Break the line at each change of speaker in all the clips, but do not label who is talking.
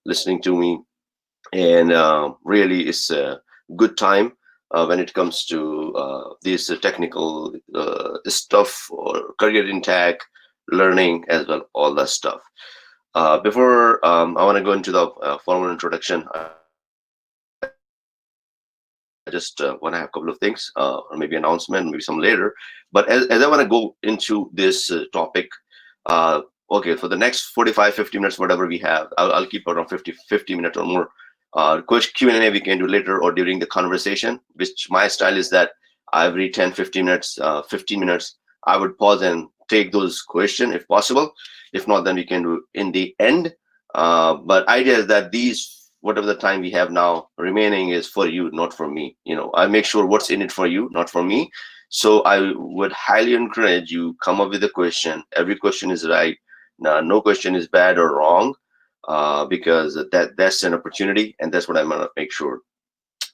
listening to me. And really, it's a good time when it comes to this technical stuff or career in tech, learning as well, all that stuff. Before I want to go into the formal introduction, I just want to have a couple of things, or maybe announcement, maybe some later. But as I want to go into this topic, okay, for the next 45, 50 minutes, whatever we have, I'll keep around 50 minutes or more. Quick Q&A we can do later or during the conversation, which my style is that every 10, 15 minutes, 15 minutes, I would pause and take those questions if possible. If not, then we can do in the end. But idea is that these, whatever the time we have now remaining, is for you, not for me. I make sure what's in it for you, not for me. So I would highly encourage you, come up with a question. Every question is right. No question is bad or wrong, because that's an opportunity, and that's what I'm gonna make sure.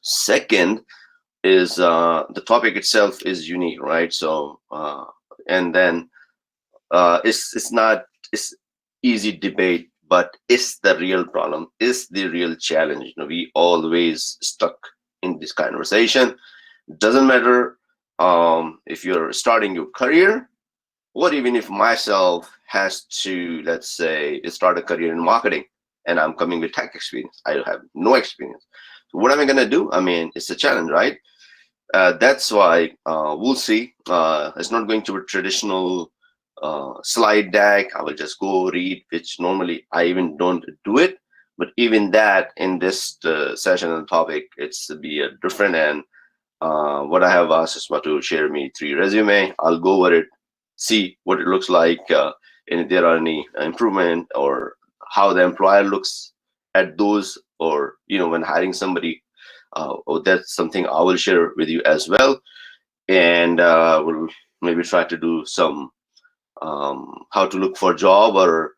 Second is the topic itself is unique, right? So and then it's not it's easy debate, but it's the real problem, it's the real challenge. We always stuck in this conversation. Doesn't matter if you're starting your career, or even if myself has to, let's say, start a career in marketing, and I'm coming with tech experience, I have no experience. So what am I going to do? I mean, it's a challenge, right? That's why we'll see. It's not going to be traditional slide deck. I will just go read, which normally I even don't do it. But even that, in this session and topic, it's to be a different. And what I have asked is to share me 3 resume. I'll go over it, see what it looks like, and if there are any improvement, or how the employer looks at those, or when hiring somebody. That's something I will share with you as well. And we'll maybe try to do some how to look for a job, or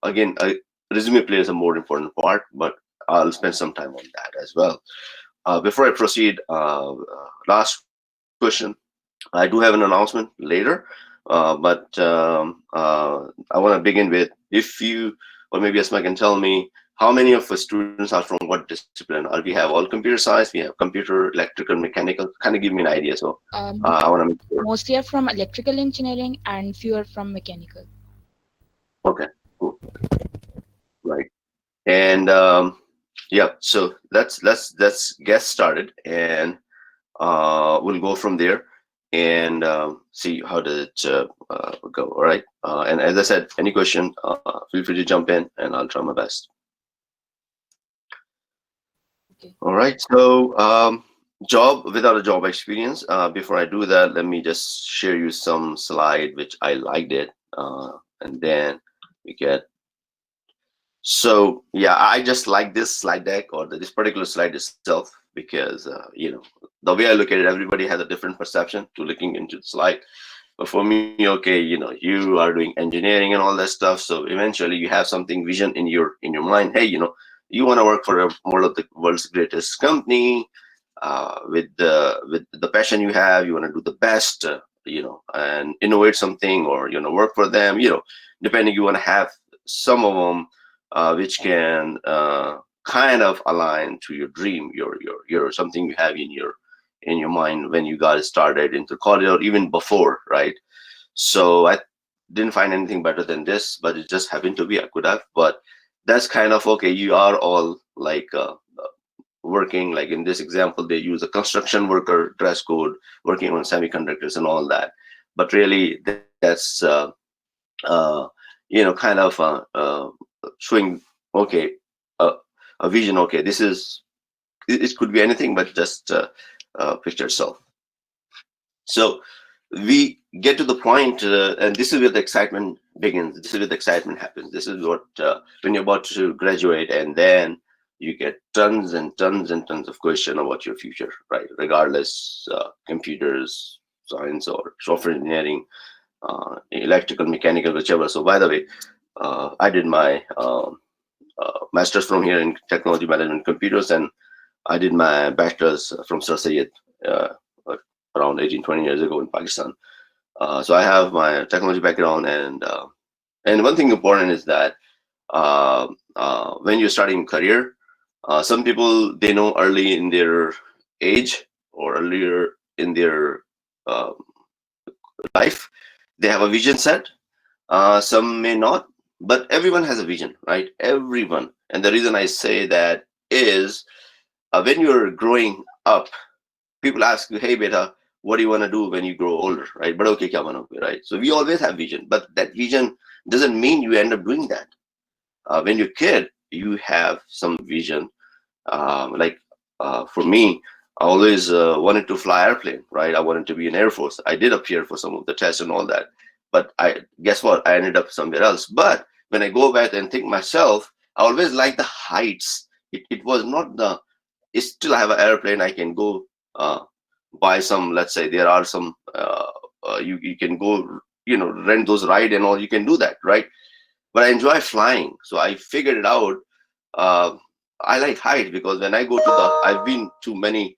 again, resume plays a more important part, but I'll spend some time on that as well. Before I proceed, last question. I do have an announcement later, but I want to begin with, if you, or maybe Asma can tell me, how many of the students are from what discipline? Or we have all computer science, we have computer, electrical, mechanical. Kind of give me an idea. So I want to make sure.
Mostly are from electrical engineering and fewer from mechanical.
Okay, cool, right. And yeah, so let's get started, and we'll go from there, and see how does it go. All right. And as I said, any question, feel free to jump in, and I'll try my best.
Okay.
All right. So job without a job experience. Before I do that, let me just share you some slide which I liked it, and then we get. So yeah, I just like this slide deck, or this particular slide itself, because the way I look at it, everybody has a different perception to looking into the slide. But for me, okay, you are doing engineering and all that stuff, so eventually you have something vision in your mind. Hey, you want to work for one of the world's greatest company, with the passion you have. You want to do the best, and innovate something, or work for them. Depending, you want to have some of them which can kind of align to your dream, your something you have in your mind when you got started into college, or even before, right? So I didn't find anything better than this, but it just happened to be I could have. But that's kind of okay. You are all like working, like in this example, they use a construction worker dress code, working on semiconductors and all that. But really, that's kind of showing, okay, a, a vision. Okay, this is it could be anything, but just picture itself. So we get to the point, and this is where the excitement begins. This is where the excitement happens. This is what when you're about to graduate, and then you get tons and tons and tons of questions about your future, right? Regardless, computers, science, or software engineering, electrical, mechanical, whichever. So by the way, I did my master's from here in technology management computers, and I did my bachelor's from Sir Syed, uh, around 18, 20 years ago in Pakistan. So I have my technology background, and one thing important is that when you're starting career. Some people, they know early in their age or earlier in their uh, life, they have a vision set. Some may not, but everyone has a vision, right? Everyone. And the reason I say that is, when you're growing up, people ask you, hey beta, what do you want to do when you grow older, right? But okay, kya banoge, right? So we always have vision, but that vision doesn't mean you end up doing that. When you're a kid, you have some vision. Like for me, I always wanted to fly airplane, right? I wanted to be in Air Force. I did appear for some of the tests and all that, but I guess what? I ended up somewhere else. But when I go back and think myself, I always like the heights. It was not the. It's still I have an airplane. I can go buy some. Let's say there are some. You can go, rent those ride and all. You can do that, right? But I enjoy flying, so I figured it out. uh, I like height because when I go to I've been to many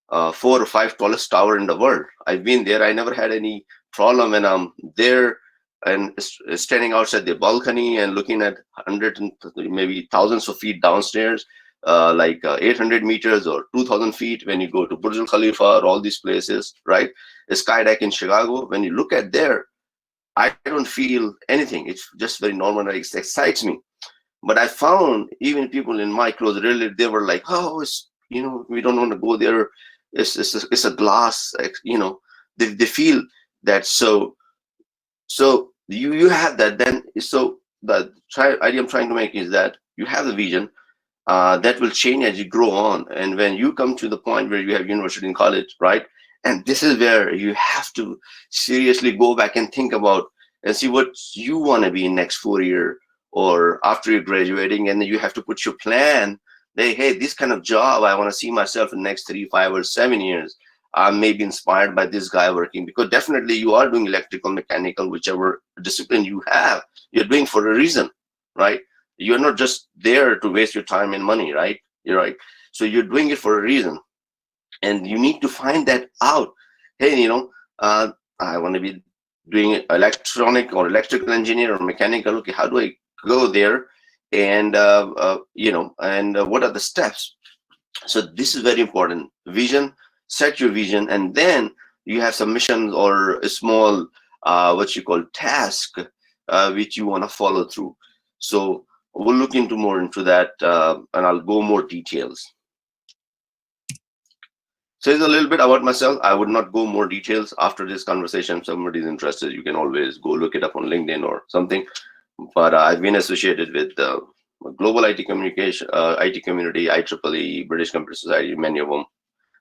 4 or 5 tallest tower in the world. I've been there. I never had any problem when I'm there and standing outside the balcony and looking at hundred and maybe thousands of feet downstairs, like 800 meters or 2,000 feet. When you go to Burj Al Khalifa or all these places, right? A skydeck in Chicago. When you look at there, I don't feel anything. It's just very normal. It excites me. But I found even people in my close relative, they were like, "Oh, we don't want to go there. It's a glass, They feel that. So you have that. Then so the idea I'm trying to make is that you have the vision, that will change as you grow on. And when you come to the point where you have university and college, right? And this is where you have to seriously go back and think about and see what you want to be in next 4 year or after you're graduating. And then you have to put your plan. Hey, this kind of job, I want to see myself in the next 3, 5 or 7 years. I'm maybe inspired by this guy working, because definitely you are doing electrical, mechanical, whichever discipline you have, you're doing for a reason, right? You're not just there to waste your time and money, right? You're right. So you're doing it for a reason, and you need to find that out. Hey, I want to be doing electronic or electrical engineer or mechanical. Okay, how do I go there? And what are the steps? So this is very important. Vision, set your vision, and then you have some missions or a small, what you call task, which you want to follow through. So we'll look into more into that, and I'll go more details. So it's a little bit about myself. I would not go more details after this conversation. If somebody is interested, you can always go look it up on LinkedIn or something. But I've been associated with global IT communication, IT community, IEEE, British Computer Society, many of them.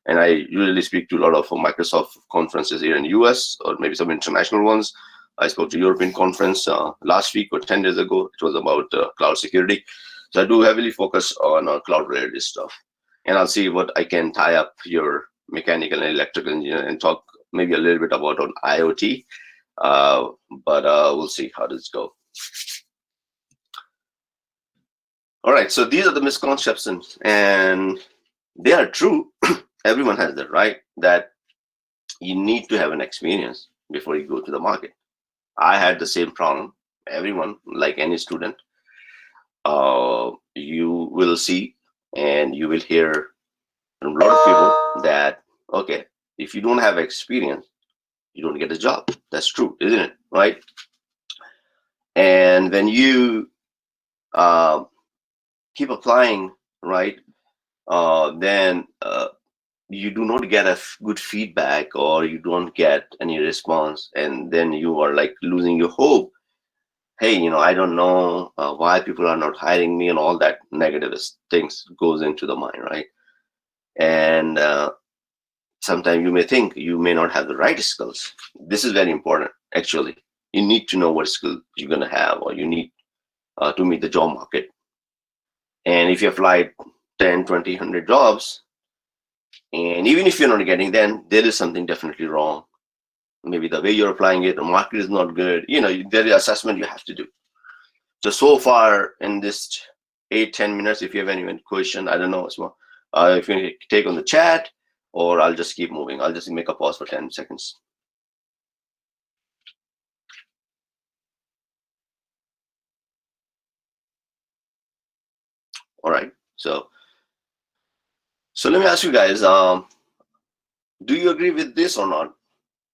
And I usually speak to a lot of Microsoft conferences here in US or maybe some international ones. I spoke to European conference last week or 10 days ago. It was about cloud security. So I do heavily focus on cloud related stuff. And I'll see what I can tie up your mechanical and electrical engineer and talk maybe a little bit about on IoT. But we'll see how this goes. All right, so these are the misconceptions, and they are true. Everyone has that, right? That you need to have an experience before you go to the market. I had the same problem. Everyone, like any student, you will see and you will hear from a lot of people that, okay, if you don't have experience, you don't get a job. That's true, isn't it? Right? And when you uh, keep applying, right, then you do not get a good feedback or you don't get any response, and then you are like losing your hope. Hey, I don't know why people are not hiring me, and all that negative things goes into the mind, right? And sometimes you may think you may not have the right skills. This is very important, actually. You need to know what skill you're going to have, or you need to meet the job market. And if you apply 10, 20, 100 jobs, and even if you're not getting, then there is something definitely wrong. Maybe the way you're applying it, the market is not good. There is assessment you have to do. So far in this 8-10 minutes, if you have any question, I don't know, if you take on the chat, or I'll just keep moving. I'll just make a pause for 10 seconds. All right. So let me ask you guys, do you agree with this or not?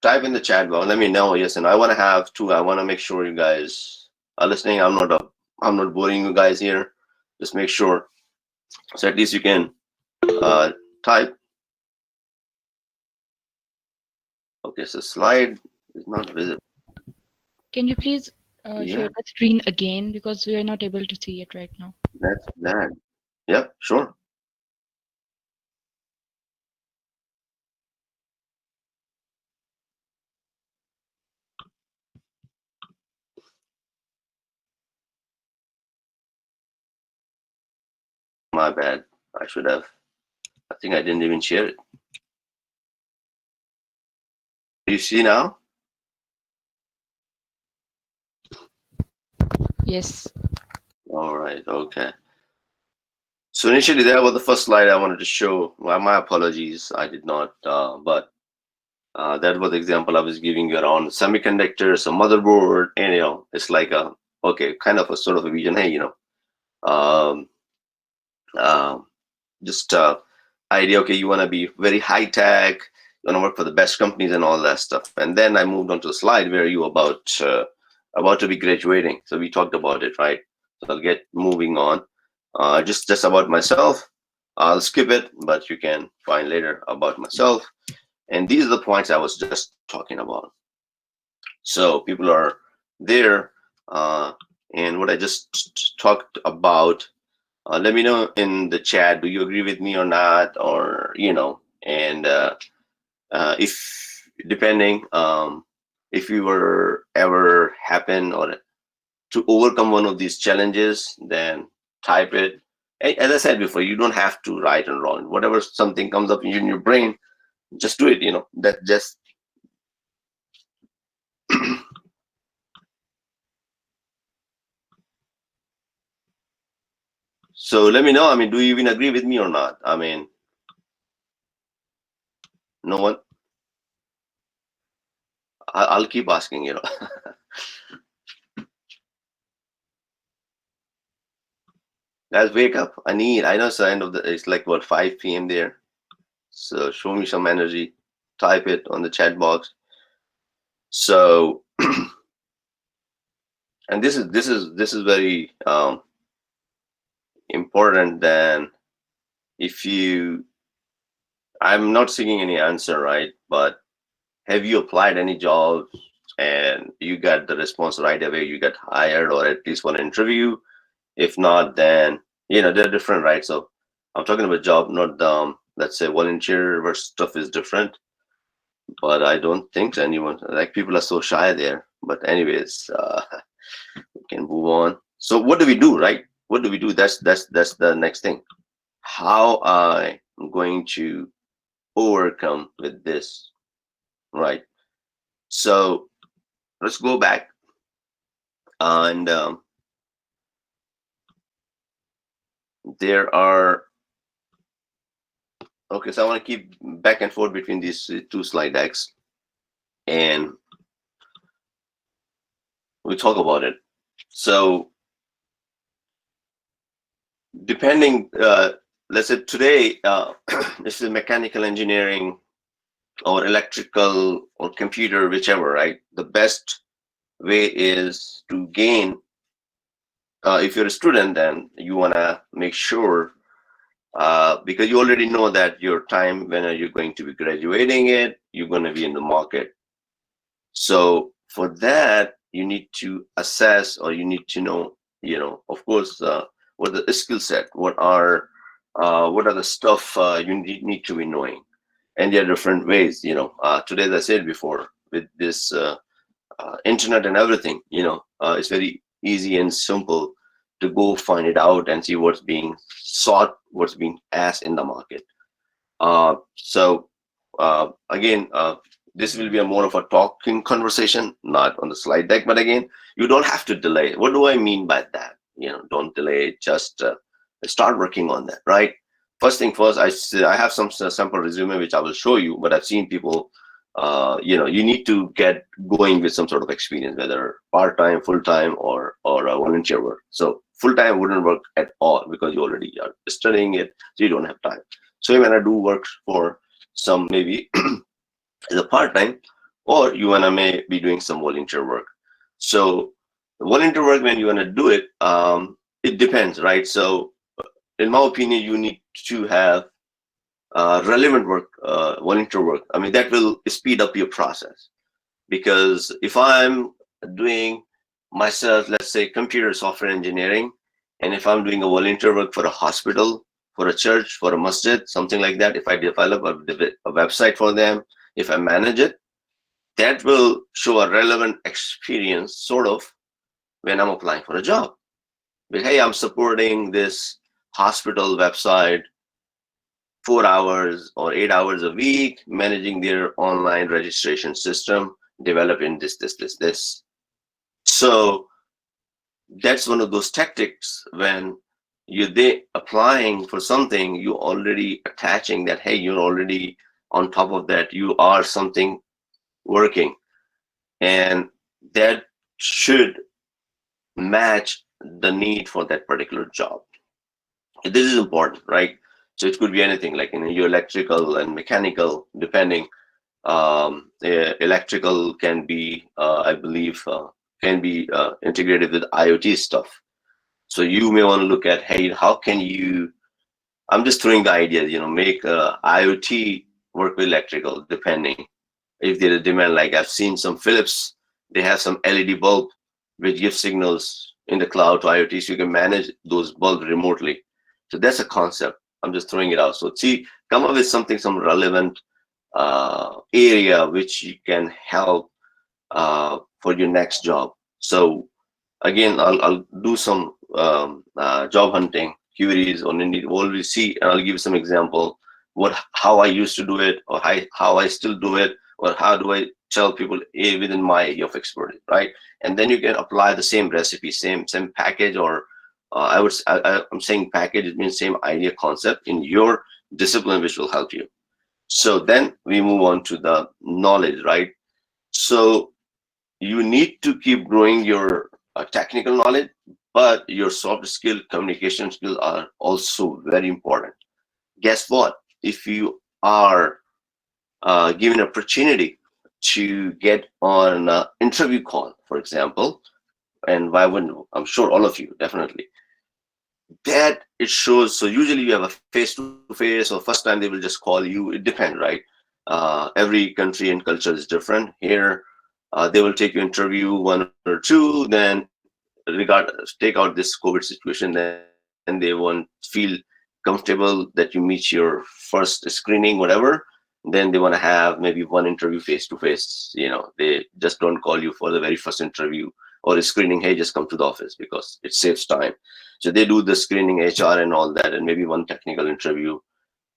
Type in the chat box. Let me know. Yes, and I want to have two. I want to make sure you guys are listening. I'm not boring you guys here. Just make sure. So at least you can type. Okay, so slide is not visible.
Can you please share
Yeah,
the screen again because we are not able to see it right now?
that's bad. Yep, sure. My bad. I should have. I think I didn't even share it. You see now?
Yes.
All right. Okay. So initially, that was the first slide I wanted to show. Well, my apologies. I did not. But that was the example I was giving you around semiconductors, a motherboard, and it's like a okay, kind of a sort of a vision. Hey, um, um, just idea. Okay, you want to be very high tech. You want to work for the best companies and all that stuff. And then I moved on to a slide where you about to be graduating. So we talked about it, right? So I'll get moving on. Just about myself. I'll skip it, but you can find later about myself. And these are the points I was just talking about. So people are there, uh, and what I just talked about. Let me know in the chat. Do you agree with me or not? Or and if depending, if you were ever happen or to overcome one of these challenges, then type it. As I said before, you don't have to right and wrong. Whatever something comes up in your brain, just do it. That just so let me know. I mean, do you even agree with me or not? I mean, no one. I'll keep asking. Guys, wake up. I know it's the end of it's like what 5 p.m. there. So show me some energy. Type it on the chat box. So and this is very important. Then if you, I'm not seeking any answer, right? But have you applied any jobs and you got the response right away? You got hired or at least one interview. If not, then they're different, right? So I'm talking about job, not let's say volunteer versus stuff is different. But I don't think anyone, like, people are so shy there. But anyways, we can move on. So what do we do, right? What do we do? That's the next thing. How I am going to overcome with this, right? So let's go back and there are okay. So I want to keep back and forth between these two slide decks, and we talk about it. So depending, let's say today, this is mechanical engineering or electrical or computer, whichever, right? The best way is to gain, if you're a student, then you want to make sure, because you already know that your time when are you going to be graduating it, you're going to be in the market. So for that, you need to assess, or you need to know, of course, what the skill set, what are the stuff you need to be knowing. And there are different ways, today, as I said before, with this internet and everything, it's very easy and simple to go find it out and see what's being sought, what's being asked in the market. So again, this will be a more of a talking conversation, not on the slide deck. But again, you don't have to delay. What do I mean by that? Don't delay. Just start working on that. Right. First thing first, I have some sample resume which I will show you. But I've seen people you need to get going with some sort of experience, whether part-time, full-time, or volunteer work. So full-time wouldn't work at all because you already are studying it, so you don't have time. So you want to do work for some, maybe as a part-time, or you want to may be doing some volunteer work. So volunteer work, when you want to do it, it depends, right? So in my opinion, you need to have relevant work, volunteer work. I mean, that will speed up your process. Because if I'm doing myself, let's say computer software engineering, and if I'm doing a volunteer work for a hospital, for a church, for a masjid, something like that, if I develop a website for them, if I manage it, that will show a relevant experience, sort of, when I'm applying for a job. But hey, I'm supporting this hospital website 4 hours or 8 hours a week, managing their online registration system, developing this. So that's one of those tactics when they applying for something, you already attaching that, hey, you're already on top of that, you are something working, and that should match the need for that particular job. This is important, right? So it could be anything, like in your electrical and mechanical, depending. Electrical can be, I believe, can be integrated with IoT stuff. So you may want to look at, hey, how can you, I'm just throwing the idea, make IoT work with electrical, depending if there's a demand. Like I've seen some Philips, they have some LED bulb which gives signals in the cloud to IoT, so you can manage those bulbs remotely. So that's a concept. I'm just throwing it out. So see, come up with something, some relevant area which you can help for your next job. So again, I'll do some job hunting queries on Indeed. We'll see, and I'll give you some example how I used to do it, or how I still do it, or how do I tell people within my area of expertise, right? And then you can apply the same recipe, same package, or I'm saying package, it means same idea concept in your discipline, which will help you. So then we move on to the knowledge, right? So you need to keep growing your technical knowledge, but your soft skill, communication skills are also very important. Guess what? If you are given opportunity to get on an interview call, for example, and why wouldn't, I'm sure all of you definitely, that it shows. So usually you have a face-to-face, or first time they will just call you. It depends, right? Every country and culture is different. Here, they will take you interview one or two, then take out this COVID situation, then they won't feel comfortable that you meet your first screening, whatever. Then they want to have maybe one interview face to face. They just don't call you for the very first interview or a screening. Hey, just come to the office, because it saves time. So they do the screening, HR, and all that, and maybe one technical interview.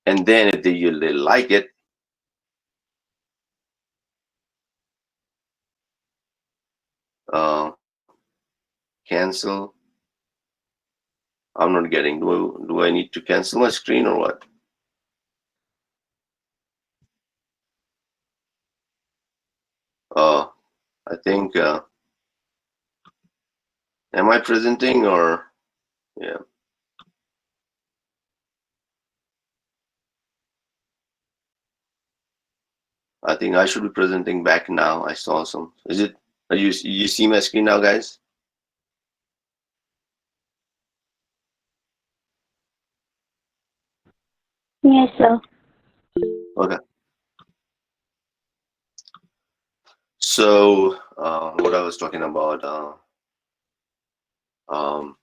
And then if they like it, uh, cancel. I'm not getting. Do I need to cancel my screen or what? I think. Am I presenting or yeah? I think I should be presenting back now. I saw some. Is it? Are you see my screen now, guys?
Yes, sir.
Okay. So what I was talking about. Um,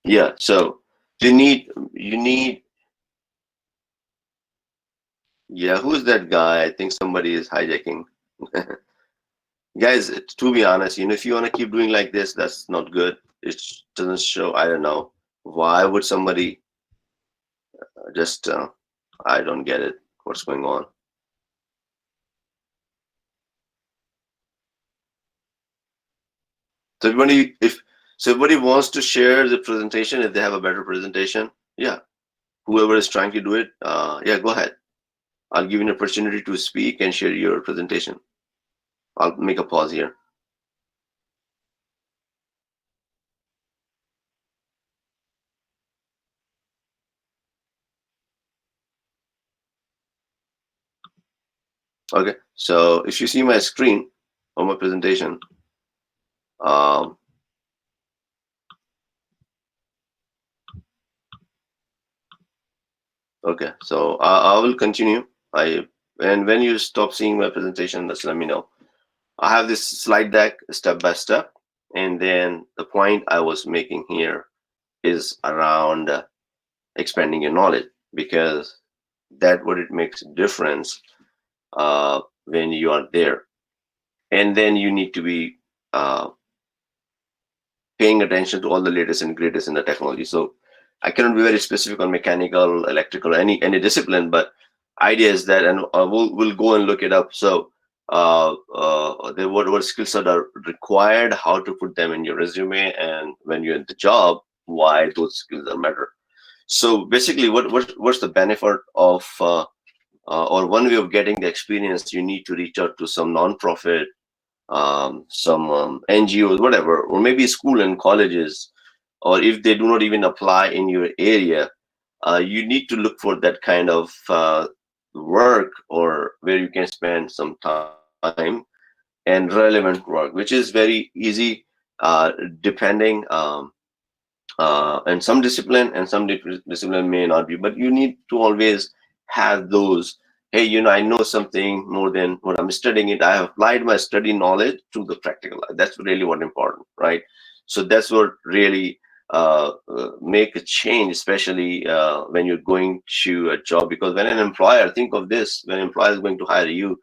yeah. So you need. Yeah. Who's that guy? I think somebody is hijacking. Guys, to be honest, if you want to keep doing like this, that's not good. It doesn't show. I don't know. Why would somebody just? I don't get it. What's going on? So everybody wants to share the presentation, if they have a better presentation, yeah. Whoever is trying to do it, yeah, go ahead. I'll give you an opportunity to speak and share your presentation. I'll make a pause here. Okay, so if you see my screen on my presentation, um, okay, so I will continue. And when you stop seeing my presentation, just let me know. I have this slide deck step by step, and then the point I was making here is around expanding your knowledge, because that what it makes a difference when you are there. And then you need to be uh, paying attention to all the latest and greatest in the technology. So I cannot be very specific on mechanical, electrical, any discipline, but idea is that, and we'll go and look it up. So what skill set are required, how to put them in your resume, and when you're in the job, why those skills are matter. So basically, what's the benefit of or one way of getting the experience? You need to reach out to some nonprofit, some NGOs, whatever, or maybe school and colleges, or if they do not even apply in your area, you need to look for that kind of work, or where you can spend some time and relevant work, which is very easy, depending. And some discipline and some discipline may not be, but you need to always have those. Hey, I know something more than what I'm studying it. I have applied my study knowledge to the practical life. That's really what important, right? So that's what really make a change, especially when you're going to a job. Because when an employer, think of this, when an employer is going to hire you,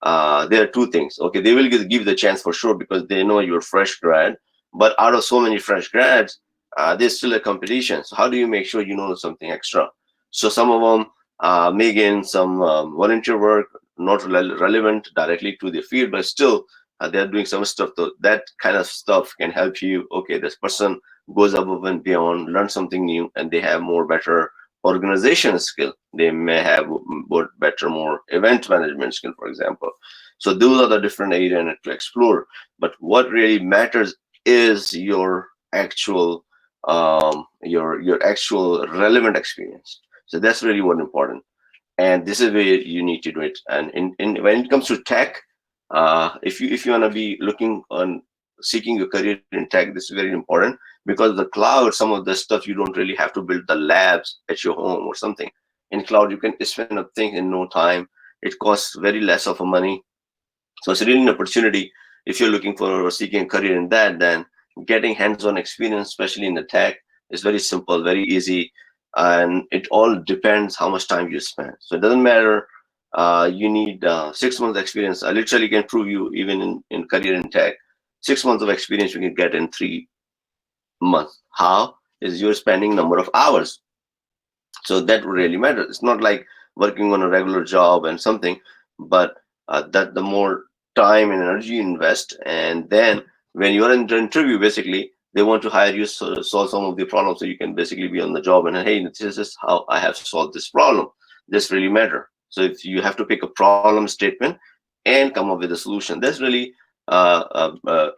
there are two things. Okay, they will give the chance for sure, because they know you're fresh grad, but out of so many fresh grads, there's still a competition. So how do you make sure you know something extra? So some of them may gain some volunteer work, not relevant directly to the field, but still they're doing some stuff. That kind of stuff can help you. Okay, this person goes above and beyond, learn something new, and they have more better organization skill. They may have better, more event management skill, for example. So those are the different areas to explore. But what really matters is your actual your actual relevant experience. So that's really what important, and this is where you need to do it. And when it comes to tech, if you want to be looking on seeking a career in tech, this is very important, because the cloud, some of the stuff you don't really have to build the labs at your home or something. In cloud, you can spin up things in no time. It costs very less of a money. So it's really an opportunity. If you're looking for or seeking a career in that, then getting hands-on experience, especially in the tech, is very simple, very easy, and it all depends how much time you spend. So it doesn't matter. You need 6 months experience. I literally can prove you, even in career in tech, 6 months of experience you can get in 3 months. How is you're spending number of hours? So that really matters. It's not like working on a regular job and something, but that the more time and energy you invest, and then when you're in the interview, basically they want to hire you to solve some of the problems, so you can basically be on the job and, hey, this is how I have solved this problem. This really matter. So if you have to pick a problem statement and come up with a solution, that's really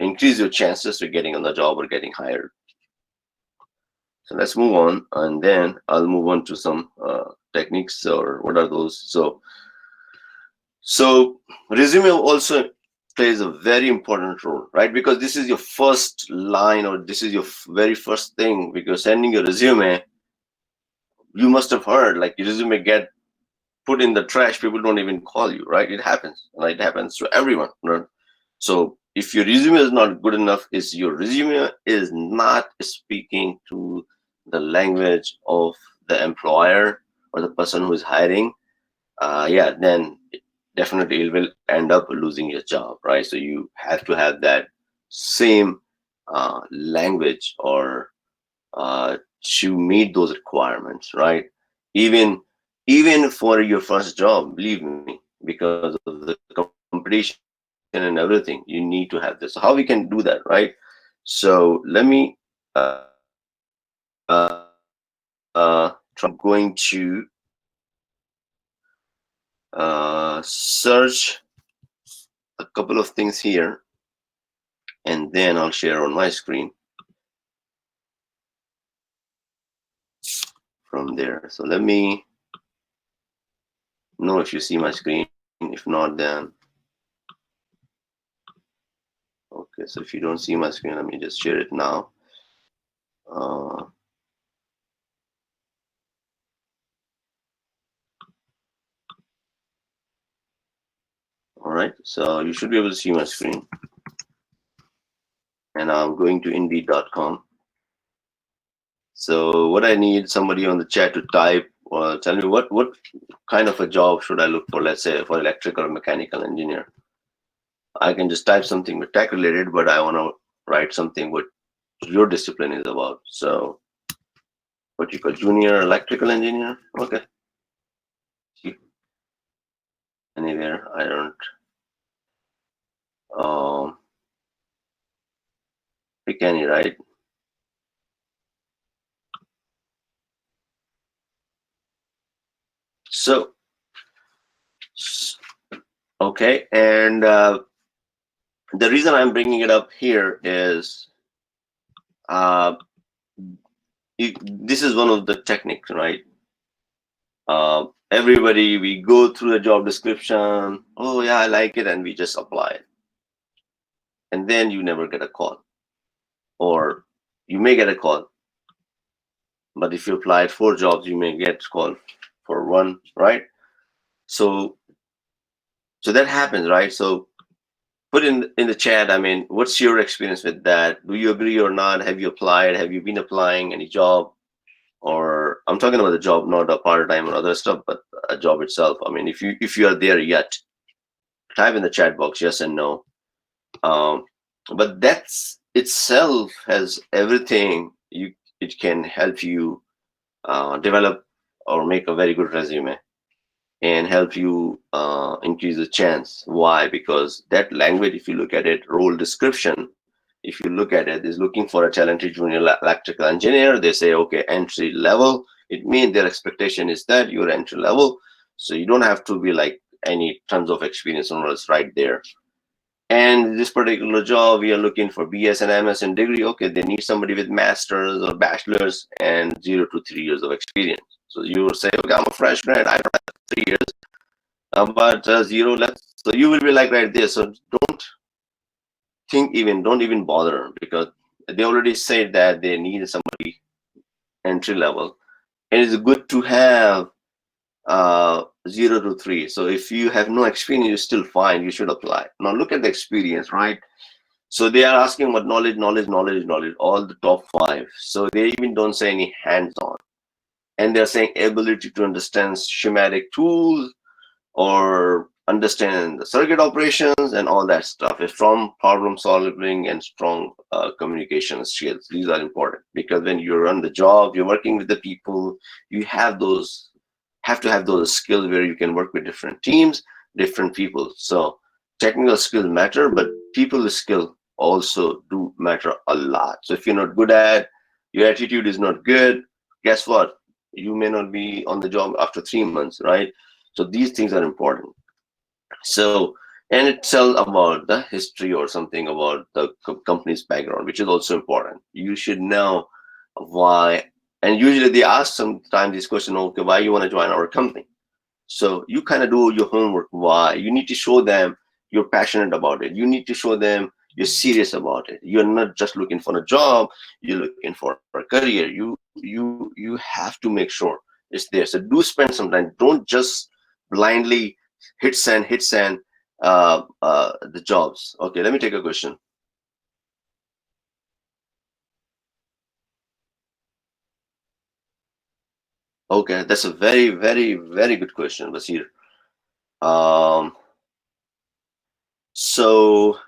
increase your chances of getting on the job or getting hired. So let's move on, and then I'll move on to some techniques, or what are those. So resume also plays a very important role, right? Because this is your first line, or this is your very first thing. Because sending your resume, you must have heard, like, your resume get put in the trash, people don't even call you, right? It happens, right? It happens to everyone, right? So if your resume is not good enough, is your resume is not speaking to the language of the employer or the person who is hiring, yeah, then definitely it will end up losing your job, right? So you have to have that same language, or to meet those requirements, right? Even even for your first job, believe me, because of the competition and everything, you need to have this. So how we can do that, right? So let me try going to search a couple of things here, and then I'll share on my screen from there. So let me know if you see my screen. If not, then okay. So if you don't see my screen, let me just share it now. Uh, all right. So you should be able to see my screen, and I'm going to Indeed.com. So what I need somebody on the chat to type or tell me what kind of a job should I look for. Let's say for electrical or mechanical engineer. I can just type something with tech related, but I want to write something what your discipline is about. So what you call junior electrical engineer. Okay. Anywhere. I don't um pick any, right? So okay, and the reason I'm bringing it up here is uh, this is one of the techniques, right? Everybody, we go through the job description. Oh yeah, I like it, and we just apply it, and then you never get a call, or you may get a call, but if you applied 4 jobs, you may get called for one, right? So that happens, right? So put in the chat. I mean, what's your experience with that? Do you agree or not? Have you applied? Have you been applying any job? Or I'm talking about the job, not a part-time or other stuff, but a job itself. I mean, if you are there yet, type in the chat box yes and no. Um, but that's itself has everything. It can help you develop or make a very good resume and help you increase the chance. Why? Because that language, if you look at it, role description, if you look at it, is looking for a talented junior electrical engineer. They say, okay, entry level. It means their expectation is that you're entry level. So you don't have to be like any tons of experience on what's right there. And this particular job, we are looking for BS and MS in degree. Okay, they need somebody with master's or bachelor's and 0 to 3 years of experience. So you will say, okay, I'm a fresh grad. I don't have 3 years, but zero left. So you will be like right there. So don't even bother, because they already said that they need somebody entry level, and it's good to have 0 to 3. So if you have no experience, you're still fine. You should apply. Now look at the experience, right? So they are asking about knowledge, all the top 5. So they even don't say any hands-on, and they're saying ability to understand schematic tools or understand the circuit operations and all that stuff. A strong problem solving and strong communication skills. These are important, because when you run the job, you're working with the people, you have to have those skills where you can work with different teams, different people. So technical skills matter, but people skill also do matter a lot. So if you're not good at, your attitude is not good, guess what? You may not be on the job after 3 months, right? So these things are important. So, and it tells about the history or something about the company's background, which is also important. You should know why. And usually they ask sometimes this question, okay, why you want to join our company? So you kind of do your homework. Why? You need to show them you're passionate about it. You need to show them you're serious about it. You're not just looking for a job. You're looking for a career. You have to make sure it's there. So do spend some time. Don't just blindly hit send the jobs. Okay, let me take a question. Okay, that's a very good question, Basir. Um, so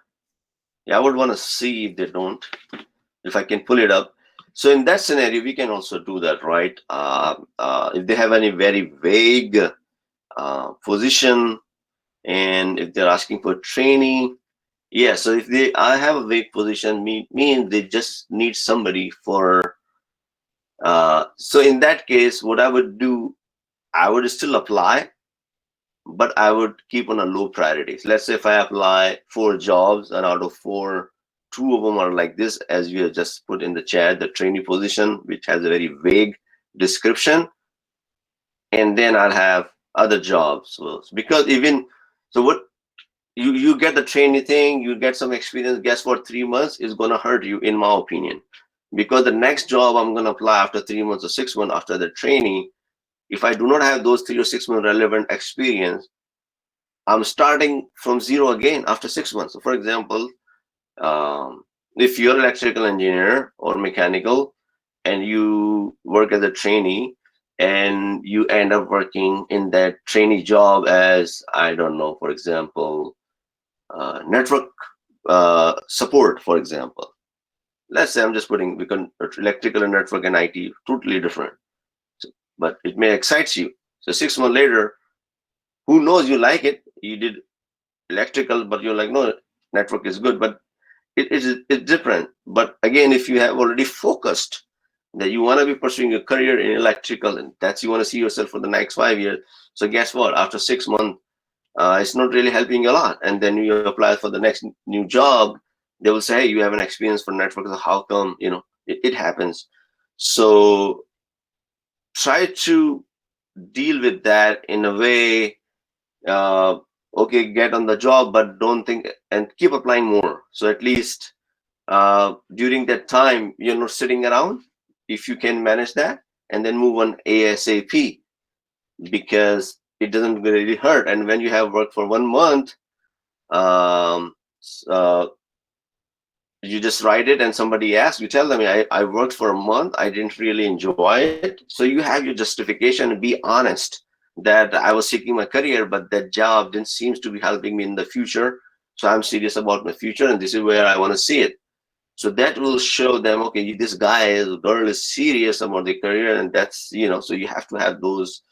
yeah, I would want to see if they don't, if I can pull it up. So in that scenario, we can also do that, right? If they have any very vague position, and if they're asking for training, yeah. So if I have a vague position, mean they just need somebody for. So in that case, what I would do, I would still apply, but I would keep on a low priorities. Let's say if I apply 4 jobs and out of four, two of them are like this, as you have just put in the chat, the trainee position, which has a very vague description, and then I'll have other jobs. So because even so, what you get the trainee thing, you get some experience. Guess what? 3 months is gonna hurt you, in my opinion, because the next job I'm gonna apply after 3 months or 6 months after the trainee, if I do not have those 3 or 6 month relevant experience, I'm starting from zero again after 6 months. So for example, um, if you're an electrical engineer or mechanical and you work as a trainee and you end up working in that trainee job as, I don't know, for example, network support, for example. Let's say I'm just putting, because electrical and network and IT totally different, but it may excite you. So 6 months later, who knows, you like it, you did electrical, but you're like, no, network is good, but it's different. But again, if you have already focused that you want to be pursuing a career in electrical and that's you want to see yourself for the next 5 years, so guess what? After 6 months, it's not really helping you a lot. And then you apply for the next new job, they will say, hey, you have an experience for network. So how come? It happens. So try to deal with that in a way. Uh, okay, get on the job, but don't think and keep applying more. So at least during that time, you're not sitting around, if you can manage that, and then move on ASAP, because it doesn't really hurt. And when you have worked for 1 month, um, uh, you just write it and somebody asks, you tell them, I worked for a month, I didn't really enjoy it. So you have your justification and be honest that I was seeking my career, but that job didn't seems to be helping me in the future. So I'm serious about my future and this is where I want to see it. So that will show them, okay, this guy is girl is serious about their career, and that's, so you have to have those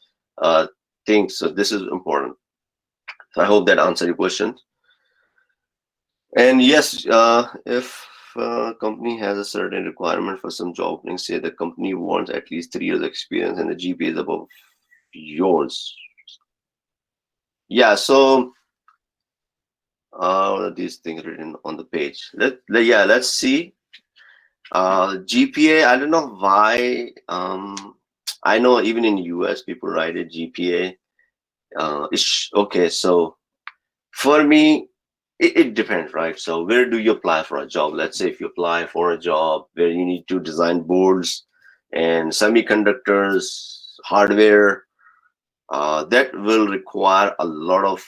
uh, things. So this is important. So I hope that answered your question. And yes, if a company has a certain requirement for some job opening, say the company wants at least 3 years experience and the GPA is above yours. Yeah, so these things written on the page. Let's see. GPA, I don't know why. I know even in US people write it GPA. Okay, so for me, it depends, right? So where do you apply for a job? Let's say if you apply for a job where you need to design boards and semiconductors, hardware, that will require a lot of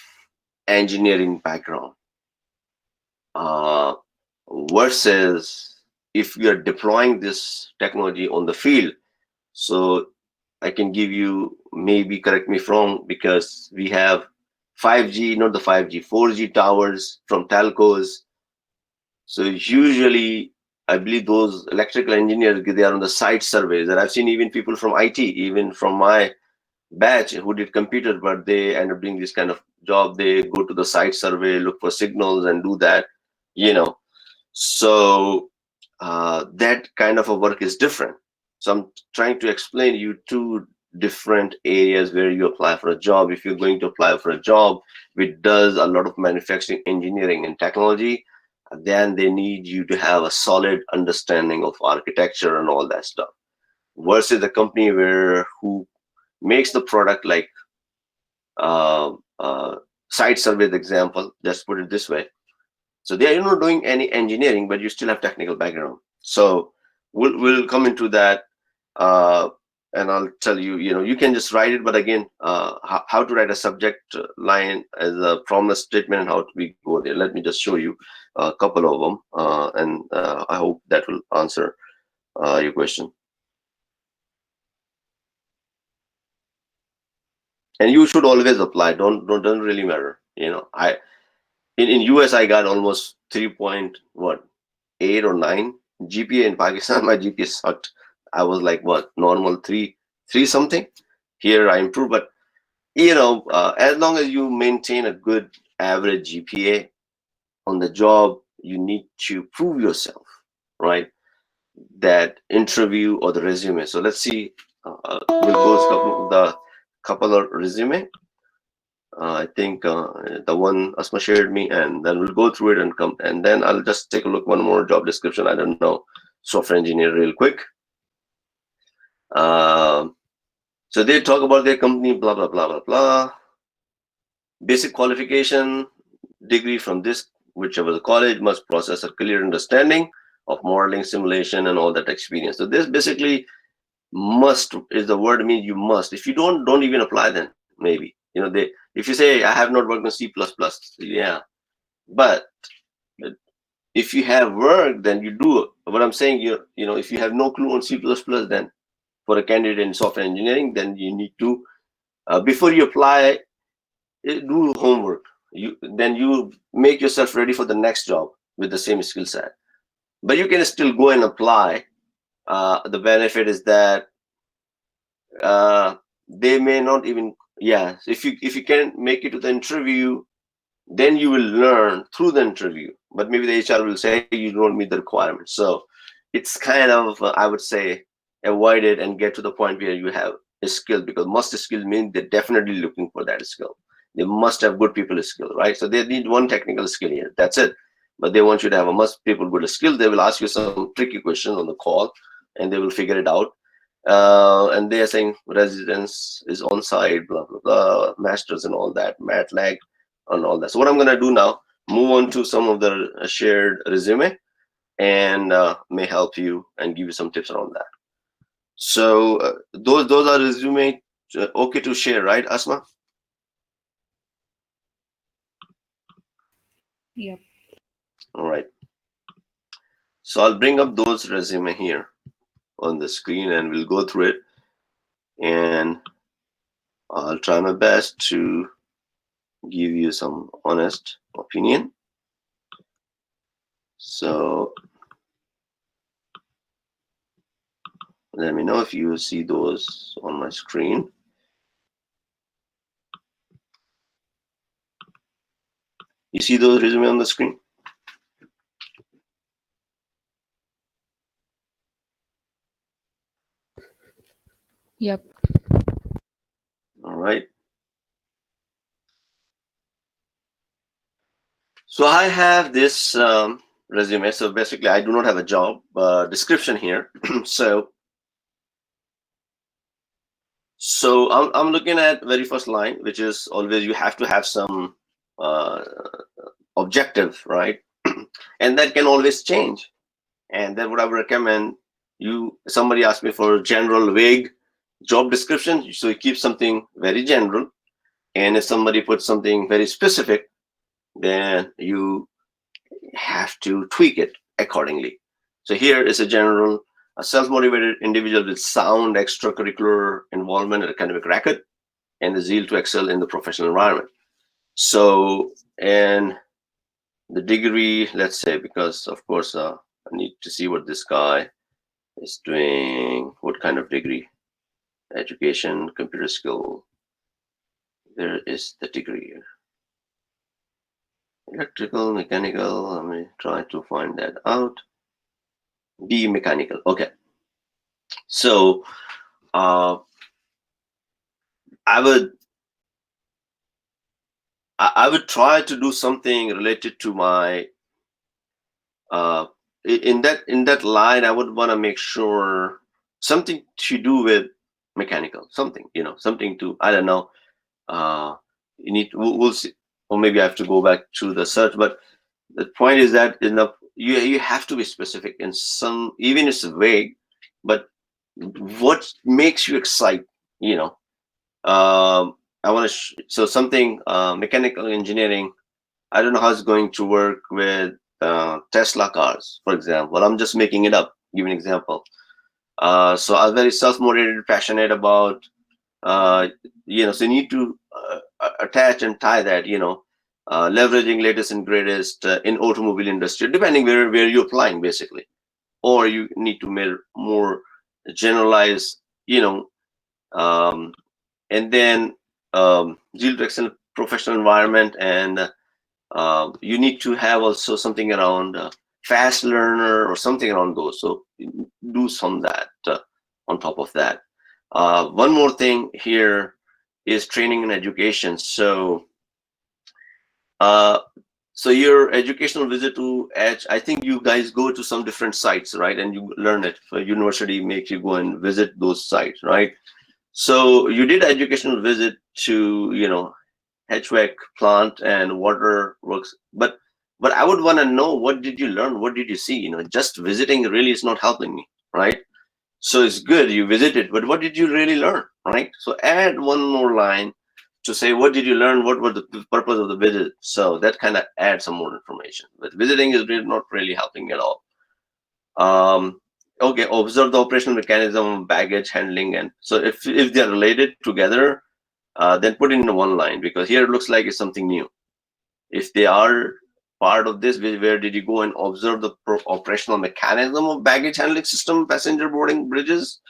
engineering background. Uh, versus if you are deploying this technology on the field. So I can give you, maybe correct me if wrong, because we have 5G, not the 5G, 4G towers from telcos. So usually, I believe those electrical engineers, they are on the site surveys. And I've seen even people from IT, even from my batch who did computers, but they end up doing this kind of job. They go to the site survey, look for signals and do that, you know. So that kind of a work is different. So I'm trying to explain to you two different areas where you apply for a job. If you're going to apply for a job which does a lot of manufacturing, engineering, and technology, then they need you to have a solid understanding of architecture and all that stuff. Versus a company who makes the product, like uh, uh, site survey example, let's put it this way. So they are not doing any engineering, but you still have technical background. So we'll come into that, uh, and I'll tell you. You can just write it, but again, how to write a subject line as a promise statement and how to we go there. Let me just show you a couple of them, and I hope that will answer your question. And you should always apply. Don't really matter. In US I got almost 3 point what 8 or 9 GPA. In Pakistan, my GPA sucked. I was like what normal three something. Here I improved, but as long as you maintain a good average GPA on the job, you need to prove yourself, right? That interview or the resume. So let's see. We'll go the couple of resume. I think the one Asma shared me, and then we'll go through it and come, and then I'll just take a look one more job description. I don't know, software engineer, real quick. Um, so they talk about their company, blah blah blah blah blah. Basic qualification, degree from this whichever the college must possess a clear understanding of modeling, simulation, and all that experience. So this basically must is the word means you must. If you don't even apply then maybe. They if you say I have not worked on C++, yeah, but if you have worked then you do. What I'm saying, if you have no clue on C++, then for a candidate in software engineering, then you need to before you apply, do homework. You make yourself ready for the next job with the same skill set, but you can still go and apply. The benefit is that they may not even, yeah, so if you can make it to the interview, then you will learn through the interview, but maybe the HR will say you don't meet the requirements. So it's kind of I would say avoid it and get to the point where you have a skill, because must skill means they're definitely looking for that skill. They must have good people skill, right? So they need one technical skill here, that's it, but they want you to have a must people good skill. They will ask you some tricky questions on the call and they will figure it out. And they are saying residence is on site, blah blah blah, masters and all that, MATLAB and all that. So what I'm going to do now, move on to some of the shared resume, and may help you and give you some tips around that. So those are resume okay to share, right, Asma?
Yep.
All right. So I'll bring up those resume here on the screen and we'll go through it, and I'll try my best to give you some honest opinion. So let me know if you see those on my screen. You see those resume on the screen?
Yep.
All right. So I have this resume. So basically, I do not have a job description here. so I'm looking at very first line, which is always you have to have some uh, objective, right? And that can always change. And then what I would recommend, somebody asked me for general vague job description, so you keep something very general. And if somebody puts something very specific, then you have to tweak it accordingly. So here is a general, a self-motivated individual with sound extracurricular involvement and academic record, and the zeal to excel in the professional environment. So, and the degree, let's say, because of course I need to see what this guy is doing, what kind of degree, education, computer skill. There is the degree. Electrical, mechanical, let me try to find that out. B mechanical, okay. So uh, I would try to do something related to my in that line. I would want to make sure something to do with mechanical, something, something to, I don't know. You need we'll see, or maybe I have to go back to the search. But the point is that enough, you have to be specific in some, even it's vague, but what makes you excite, you know. I want to so something mechanical engineering. I don't know how it's going to work with Tesla cars, for example. I'm just making it up. Give an example. So I'm very self-motivated, passionate about, so you need to attach and tie that, leveraging latest and greatest in automobile industry, depending where you're applying, basically. Or you need to make more generalized, and then zeal to excel professional environment, and you need to have also something around fast learner or something around those. So do some that on top of that. One more thing here is training and education. So Uh, so your educational visit to Edge, I think you guys go to some different sites, right? And you learn it. So university makes you go and visit those sites, right? So you did educational visit to, HVAC plant and water works, but I would want to know, what did you learn? What did you see? Just visiting really is not helping me, right? So it's good you visited, but what did you really learn, right? So add one more line to say, what did you learn? What was the purpose of the visit? So that kind of adds some more information. But visiting is really not really helping at all. Um, okay, observe the operational mechanism of baggage handling, and so if they're related together, then put it in one line, because here it looks like it's something new. If they are part of this, where did you go and observe the operational mechanism of baggage handling system, passenger boarding bridges?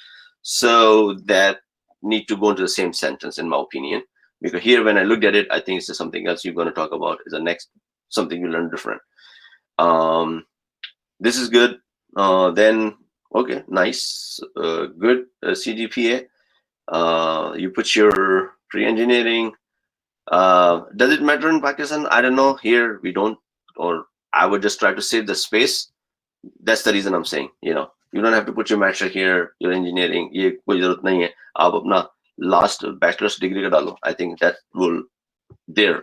So that need to go into the same sentence, in my opinion, because here when I looked at it, I think it's something else you're going to talk about is the next something you learn different. Um, this is good. Then okay, nice, good CGPA. You put your pre-engineering. Does it matter in Pakistan? I don't know. Here we don't, or I would just try to save the space. That's the reason I'm saying. You don't have to put your master here, your engineering. ये कोई जरूरत नहीं है. आप अपना last bachelor's degree का डालो. I think that will there.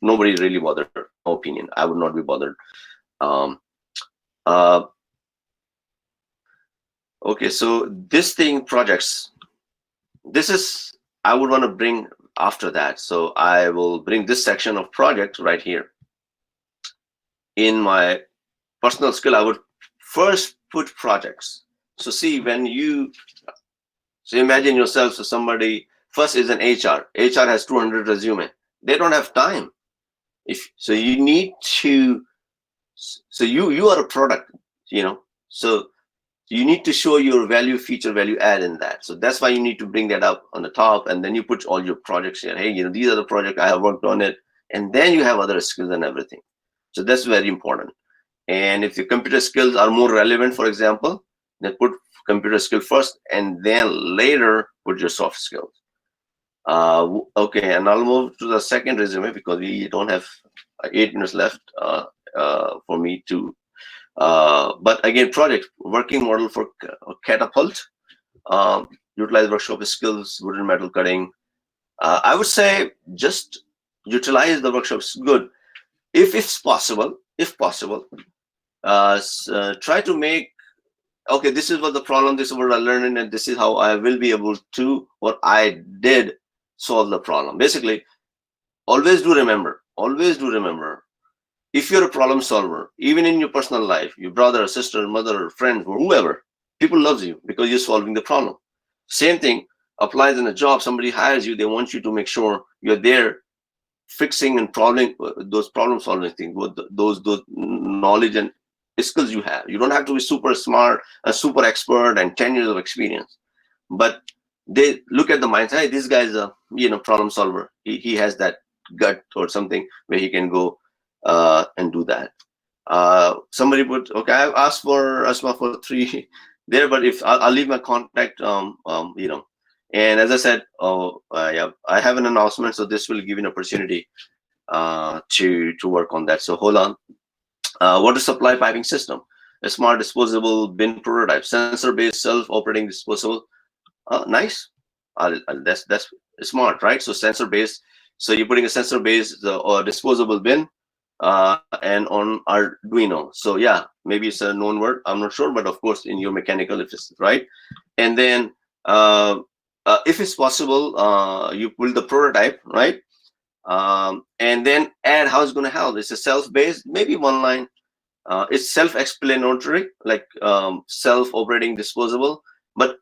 Nobody really bothered. My opinion. I would not be bothered. Um, uh, okay, so this thing projects. This is I would want to bring after that. So I will bring this section of project right here. In my personal skill, I would first put projects. So see, so imagine yourself, so somebody first is an HR has 200 resume. They don't have time. If so, you need to, so you are a product, so you need to show your value, feature, value add in that. So that's why you need to bring that up on the top, and then you put all your projects here. Hey, these are the projects I have worked on it, and then you have other skills and everything. So that's very important. And if your computer skills are more relevant, for example, then put computer skill first, and then later put your soft skills. Okay, and I'll move to the second resume because we don't have 8 minutes left for me to. But again, project working model for catapult. Utilize workshop skills, wooden metal cutting. I would say just utilize the workshops good if it's possible. If possible, try to make, okay, this is what the problem, this is what I learned, and this is how I will be able to, what I did, solve the problem. Basically, always do remember, if you're a problem solver, even in your personal life, your brother, sister, mother, friend, or whoever, people loves you because you're solving the problem. Same thing applies in a job. Somebody hires you, they want you to make sure you're there fixing and those problem solving things with those knowledge and skills you have. You don't have to be super smart, a super expert, and 10 years of experience, but they look at the mindset. Hey, this guy's a problem solver. He has that gut or something where he can go and do that. Somebody put, okay, I've asked for Asma for 3 there, but if I'll leave my contact, and as I said, yeah, I have an announcement, so this will give you an opportunity to work on that. So hold on. Water supply piping system, a smart disposable bin prototype, sensor-based self-operating disposable. Nice. That's smart, right? So sensor-based. So you're putting a sensor-based or disposable bin and on Arduino. So yeah, maybe it's a known word. I'm not sure, but of course in your mechanical, if it's right. And then if it's possible, you build the prototype, right? And then add how it's going to help. It's a self-based, maybe one line. It's self-explanatory, like self-operating disposable. But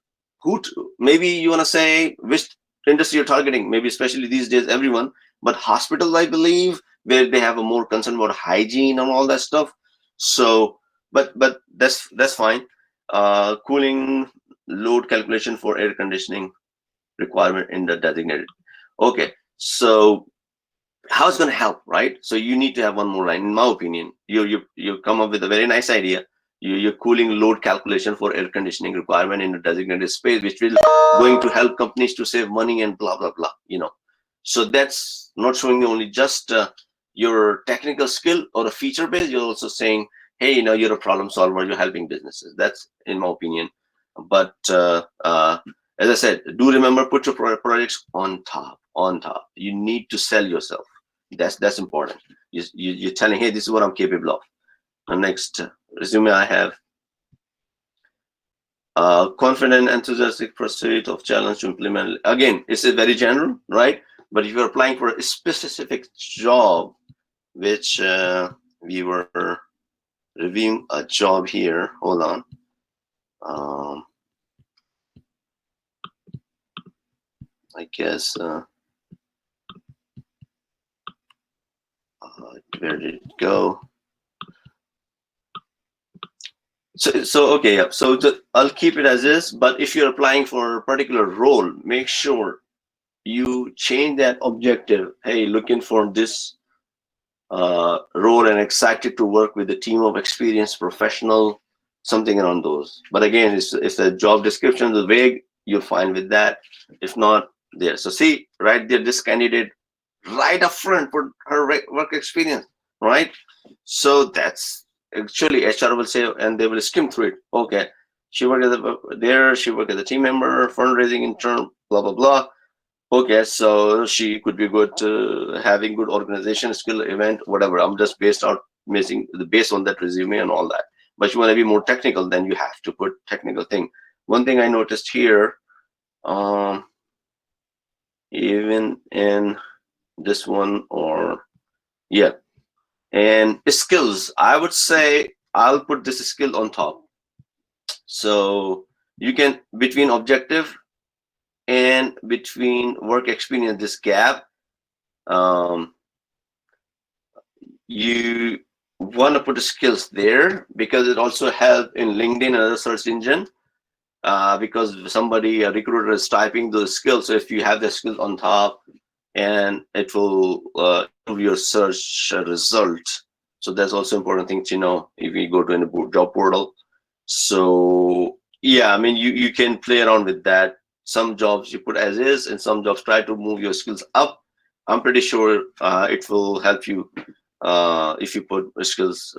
maybe you want to say which industry you're targeting, maybe especially these days, everyone. But hospitals, I believe, where they have a more concern about hygiene and all that stuff. So, but that's fine. Cooling load calculation for air conditioning requirement in the designated. Okay, so how it's going to help, right? So you need to have one more line. In my opinion, you come up with a very nice idea. You're cooling load calculation for air conditioning requirement in a designated space, which will going to help companies to save money and blah blah blah. So that's not showing only just your technical skill or a feature base, you're also saying, hey, you're a problem solver, you're helping businesses. That's in my opinion. But as I said, do remember, put your projects on top. On top, you need to sell yourself. That's important. You're telling, hey, this is what I'm capable of. The next resume I have, confident, enthusiastic pursuit of challenge to implement. Again, it's a very general, right? But if you're applying for a specific job, which we were reviewing a job here. Hold on. Um, I guess where did it go? So okay, yeah. So I'll keep it as is. But if you're applying for a particular role, make sure you change that objective. Hey, looking for this role and excited to work with a team of experienced professional, something around those. But again, it's a job description, the vague, you're fine with that. If not, there. So see, right there, this candidate right up front put her work experience, right? So that's actually HR will say, and they will skim through it. Okay, she worked there, she worked as a team member, fundraising intern, blah blah blah. Okay, so she could be good, having good organization skill, event, whatever. I'm just based out missing the based on that resume and all that. But you want to be more technical, then you have to put technical thing. One thing I noticed here, um, even in this one, or yeah, and skills, I would say I'll put this skill on top. So you can, between objective and between work experience, this gap, um, you want to put the skills there because it also help in LinkedIn and other search engine, because somebody, a recruiter, is typing those skills. So if you have the skills on top, and it will improve your search result. So that's also important thing to know if you go to any job portal. So yeah, I mean, you can play around with that. Some jobs you put as is, and some jobs try to move your skills up. I'm pretty sure it will help you if you put skills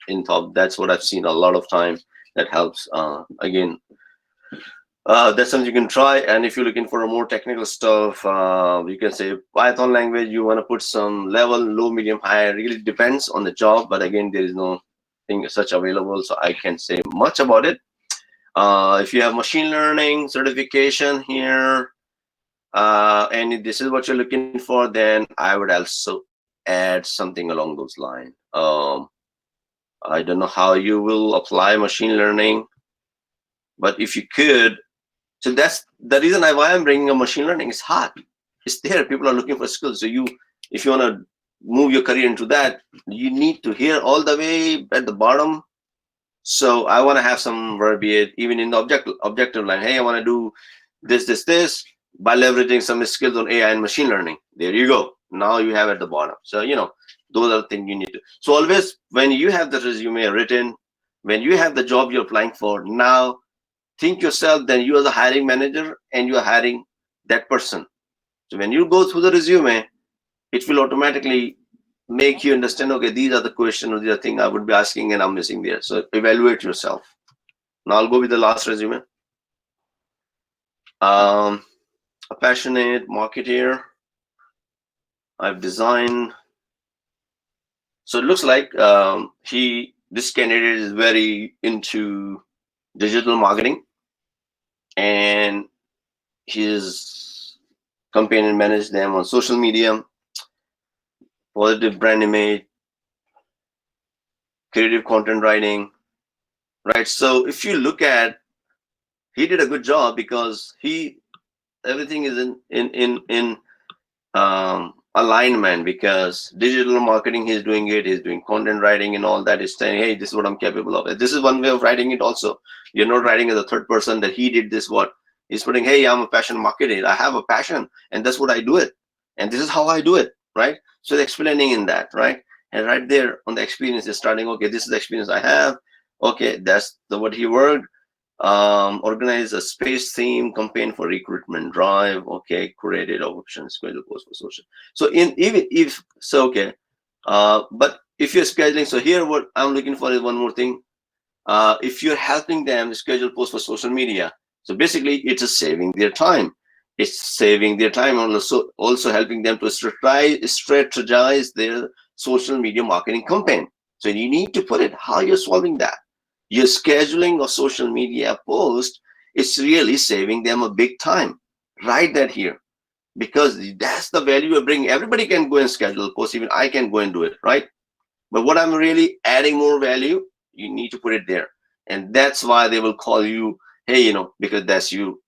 in top. That's what I've seen a lot of time. That helps. Again, that's something you can try. And if you're looking for a more technical stuff, you can say Python language. You want to put some level, low, medium, high. It really depends on the job. But again, there is no thing such available, so I can't say much about it. If you have machine learning certification here, and if this is what you're looking for, then I would also add something along those lines. I don't know how you will apply machine learning, but if you could, so that's the reason why I'm bringing up machine learning. It's hot. It's there. People are looking for skills. So if you want to move your career into that, you need to hear all the way at the bottom. So I want to have some verbiage, even in the objective line. Hey, I want to do this by leveraging some skills on AI and machine learning. There you go. Now you have at the bottom. So those are the things you need to. So always, when you have the resume written, when you have the job you're applying for, now think yourself, then you are the hiring manager and you are hiring that person. So when you go through the resume, it will automatically make you understand, okay, these are the questions or these are things I would be asking and I'm missing there. So evaluate yourself. Now I'll go with the last resume. A passionate marketeer. I've designed. So it looks like this candidate is very into digital marketing, and his campaign and manage them on social media, positive brand image, creative content writing, right? So if you look at, he did a good job because everything is in alignment, because digital marketing, he's doing it, he's doing content writing and all that. Is saying, hey, this is what I'm capable of. This is one way of writing it also. You're not writing as a third person that he did this. What he's putting, hey, I'm a passion marketer, I have a passion and that's what I do it, and this is how I do it, right? So explaining in that, right? And right there on the experience is starting, okay, this is the experience I have. Okay, that's what he worked. Organize a space theme campaign for recruitment drive. Okay, created options, going to post for social. So even if so, okay, But if you're scheduling, so here what I'm looking for is one more thing. If you're helping them schedule posts for social media, so basically it's just saving their time. It's saving their time and also helping them to strategize their social media marketing campaign. So you need to put it how you're solving that. Your scheduling of social media post, it's really saving them a big time. Write that here, because that's the value of bringing. Everybody can go and schedule posts, even I can go and do it, right? But what I'm really adding more value, you need to put it there. And that's why they will call you, hey, because that's you.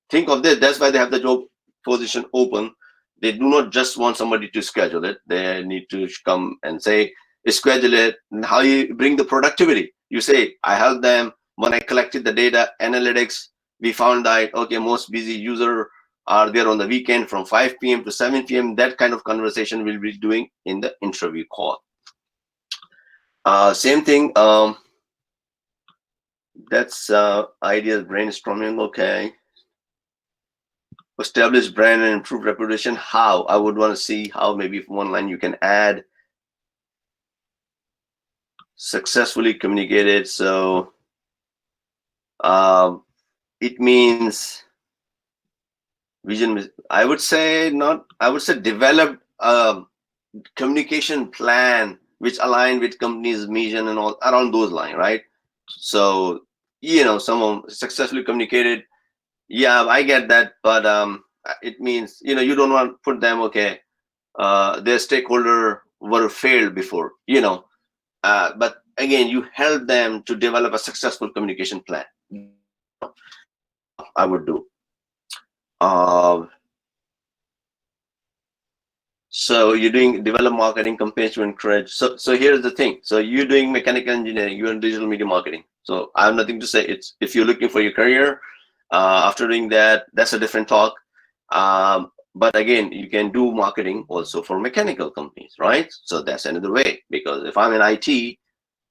Think of this, that's why they have the job position open. They do not just want somebody to schedule it. They need to come and say, schedule it. And how you bring the productivity. You say, I help them when I collected the data analytics. We found that, okay, most busy user are there on the weekend from 5 p.m. to 7 p.m. That kind of conversation we'll be doing in the interview call. Same thing. That's ideas brainstorming. Okay. Establish brand and improve reputation. How? I would want to see how maybe from one line you can add successfully communicated. So it means vision. I would say not. I would say develop a communication plan which align with company's mission and all around those lines, right? So someone successfully communicated. Yeah, I get that, but it means you don't want to put them, okay, their stakeholder were failed before, but again, you help them to develop a successful communication plan. That's what I would do. Uh, so you're doing develop marketing campaigns to encourage. So here's the thing. So you're doing mechanical engineering, you're in digital media marketing. So I have nothing to say. It's if you're looking for your career, after doing that, that's a different talk. But again, you can do marketing also for mechanical companies, right? So that's another way, because if I'm in IT,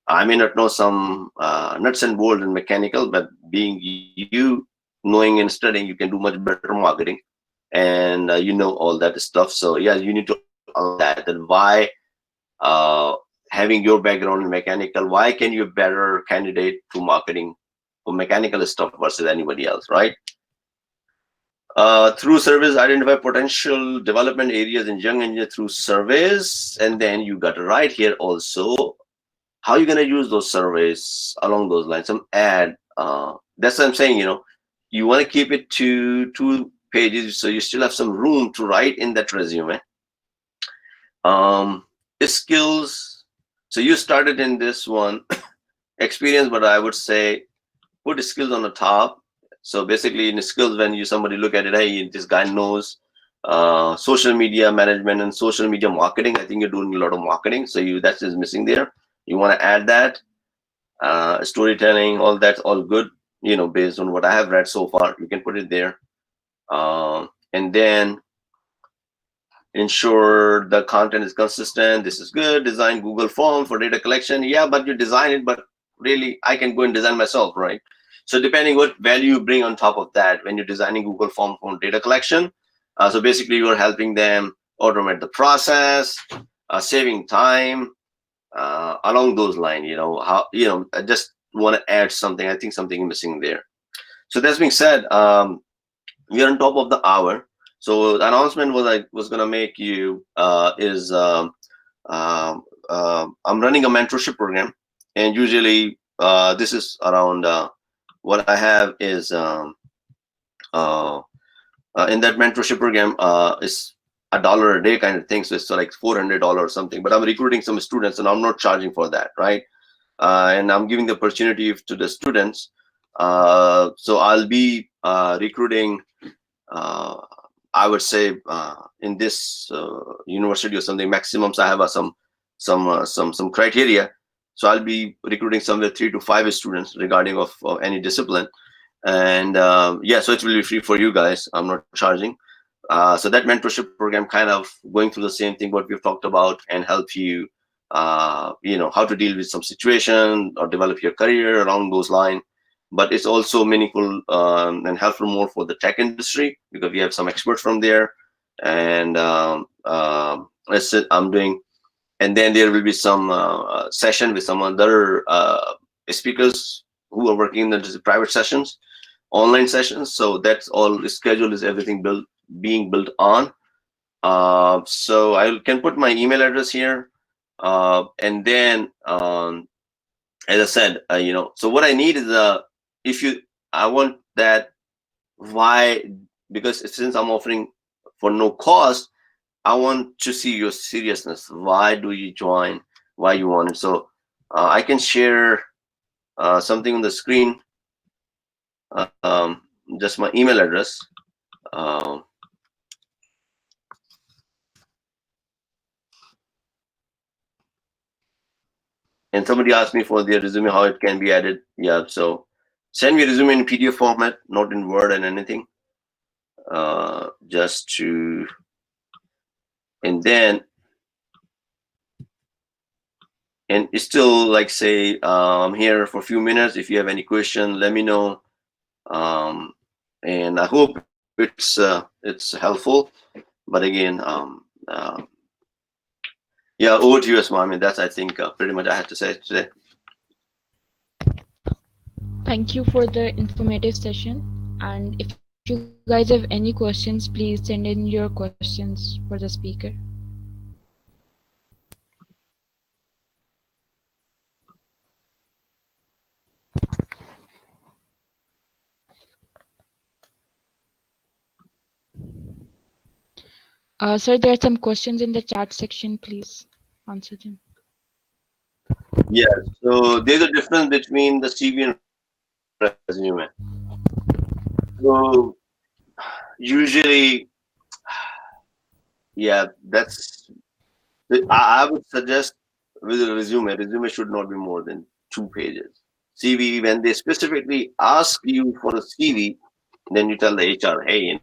I may not know some nuts and bolts in mechanical, but being you knowing and studying, you can do much better marketing, and all that stuff. So yeah, you need to align that. That why having your background in mechanical, why can you better candidate to marketing for mechanical stuff versus anybody else, right? Through surveys, identify potential development areas in young engineers through surveys, and then you got to write here also how you're gonna use those surveys along those lines. Some ad. That's what I'm saying. You want to keep it to 2 pages, so you still have some room to write in that resume. Um, Skills. So you started in this one experience, but I would say put skills on the top. So basically, in skills, when you somebody look at it, hey, this guy knows social media management and social media marketing. I think you're doing a lot of marketing, so that's just missing there. You want to add that storytelling, all that's all good. Based on what I have read so far, you can put it there, and then ensure the content is consistent. This is good. Design Google form for data collection. Yeah, but you design it, but really I can go and design myself, right? So depending what value you bring on top of that when you're designing Google form for data collection. So basically you're helping them automate the process, saving time, along those lines. How I just want to add something. I think something missing there. So that's being said, we are on top of the hour. So the announcement I was gonna make you is I'm running a mentorship program, and usually this is around what I have is uh, in that mentorship program is $1 a day kind of thing. So it's like $400 or something. But I'm recruiting some students, and I'm not charging for that, right? And I'm giving the opportunity to the students. So I'll be recruiting. Uh, I would say in this university or something, maximums I have some criteria. So I'll be recruiting somewhere 3 to 5 students regarding of any discipline, and yeah, so it will be free for you guys. I'm not charging. So that mentorship program kind of going through the same thing what we've talked about, and help you, how to deal with some situation or develop your career along those lines. But it's also meaningful and helpful more for the tech industry, because we have some experts from there. And I'm doing and then there will be some session with some other speakers who are working in the private sessions, online sessions. So that's all. The schedule is everything being built on. So I can put my email address here, and then as I said, so what I need is if you I want that. Why? Because since I'm offering for no cost, I want to see your seriousness. Why do you join? Why you want it? So I can share something on the screen. Just my email address. Um, and somebody asked me for their resume, how it can be added. Yeah, so send me a resume in PDF format, not in Word and anything. Just to, and then, and it's still like say, I'm here for a few minutes. If you have any question, let me know. And I hope it's helpful. But again, yeah, over to you, Asma. I mean, that's I think pretty much I had to say today.
Thank you for the informative session. And if you guys have any questions, please send in your questions for the speaker. Sir, there are some questions in the chat section. Please answer them.
Yeah. So there's a difference between the CV and resume. So usually, yeah, that's. I would suggest with a resume should not be more than 2 pages. CV, when they specifically ask you for a CV, then you tell the HR, hey,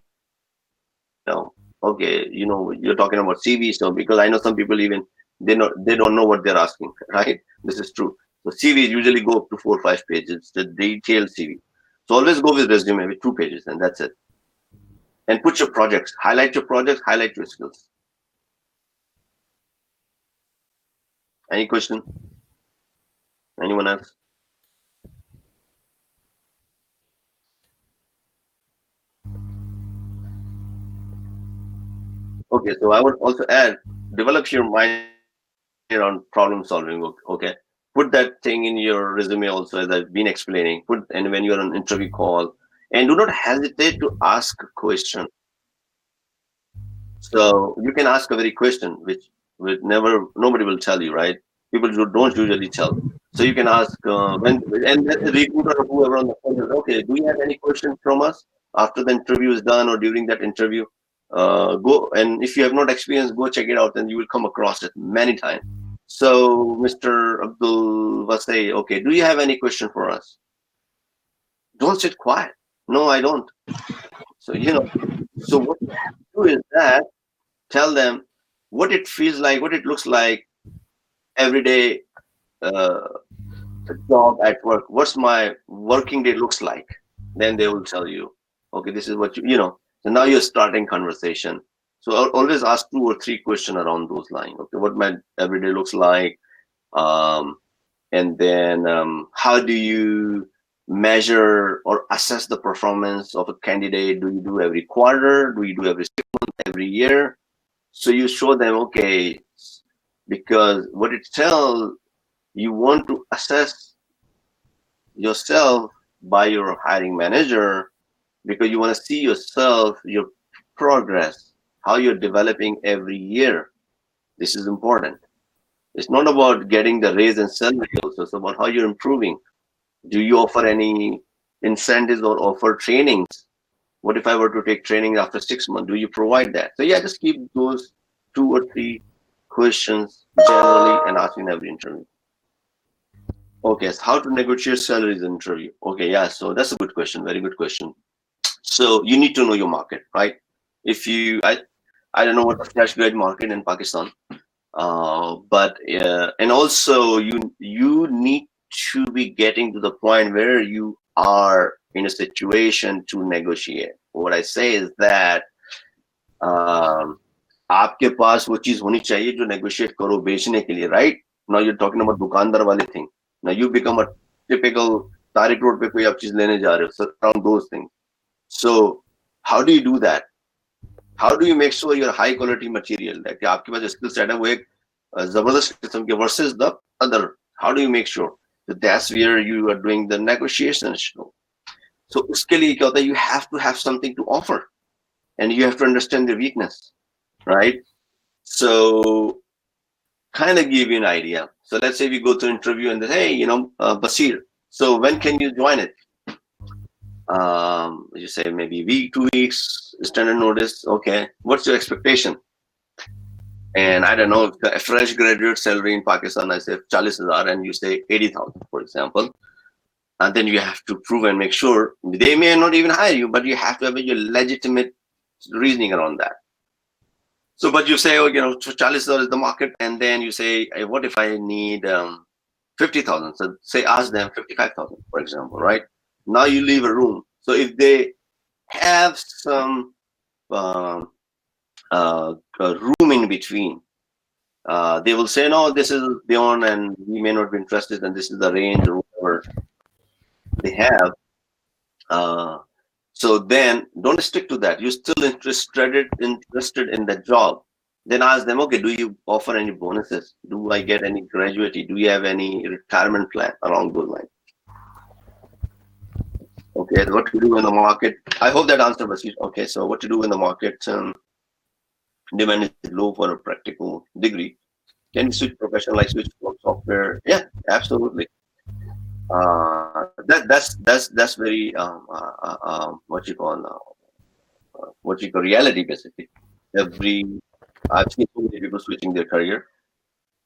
okay, you're talking about CV, so because I know some people even they don't know what they're asking, right? This is true. So CVs usually go up to 4 or 5 pages, the detailed CV. So always go with resume with 2 pages, and that's it. And put your projects, highlight your skills. Any question? Anyone else? Okay, so I would also add, develop your mind around problem solving. Okay, put that thing in your resume also, as I've been explaining. And when you're on interview call, and do not hesitate to ask a question. So you can ask a very question which never nobody will tell you, right? People don't usually tell. So you can ask and let the recruiter or whoever on the phone says, okay, do you have any questions from us after the interview is done or during that interview? Go, and if you have not experienced, go check it out, and you will come across it many times. So Mr. Abdul was say, okay, do you have any question for us? Don't sit quiet. No, I don't. So so what you have to do is that tell them what it feels like, what it looks like every day, uh, job at work. What's my working day looks like? Then they will tell you, okay, this is what So now you're starting conversation. So I'll always ask 2 or 3 questions around those lines. Okay, what my everyday looks like, um, and then how do you measure or assess the performance of a candidate? Do you do every quarter? Do you do every 6 months, every year? So you show them, okay, because what it tells, you want to assess yourself by your hiring manager, because you want to see yourself, your progress, how you're developing every year. This is important. It's not about getting the raise and salary also, it's about how you're improving. Do you offer any incentives or offer trainings? What if I were to take training after 6 months? Do you provide that? So yeah, just keep those 2 or 3 questions generally and ask in every interview. Okay, so how to negotiate salaries in interview? Okay, yeah, so that's a good question, very good question. So you need to know your market, right? If you, I don't know what the fresh grad market in Pakistan, but and also you need to be getting to the point where you are in a situation to negotiate. What I say is that um, आपके पास वो चीज होनी चाहिए जो negotiate करो बेचने के लिए, right? Now you talking about दुकानदार वाले thing. Now you become a typical Tariq road पे कोई आप चीज लेने जा रहे हो, so around those things. So how do you do that? How do you make sure your high quality material that कि आपके पास जो skill set है वो एक जबरदस्त किस्म के versus the other? How do you make sure that that's where you are doing the negotiations? So उसके लिए क्या होता है? You have to have something to offer, and you have to understand their weakness, right? So kind of give you an idea. So let's say we go to interview and then, hey, Basir, so when can you join it? You say maybe week, 2 weeks, standard notice. Okay, what's your expectation? And I don't know, a fresh graduate salary in Pakistan, I say 40,000 and you say 80,000, for example. And then you have to prove and make sure they may not even hire you, but you have to have your legitimate reasoning around that. So, but you say, oh, 40,000 is the market, and then you say, hey, what if I need 50,000? So, say, ask them 55,000, for example, right? Now you leave a room. So, if they have some um, room in between, they will say, no, this is beyond, and we may not be interested, and this is the range or whatever they have. Uh, so then don't stick to that. You're still interested in the job. Then ask them, okay, do you offer any bonuses? Do I get any gratuity? Do you have any retirement plan along those lines? Okay, what to do in the market? I hope that answer was okay. So what to do in the market? Demand is low for a practical degree. Can you switch profession like switch from software? Yeah, absolutely. That's very what you call reality basically. Every I've seen so many people switching their career.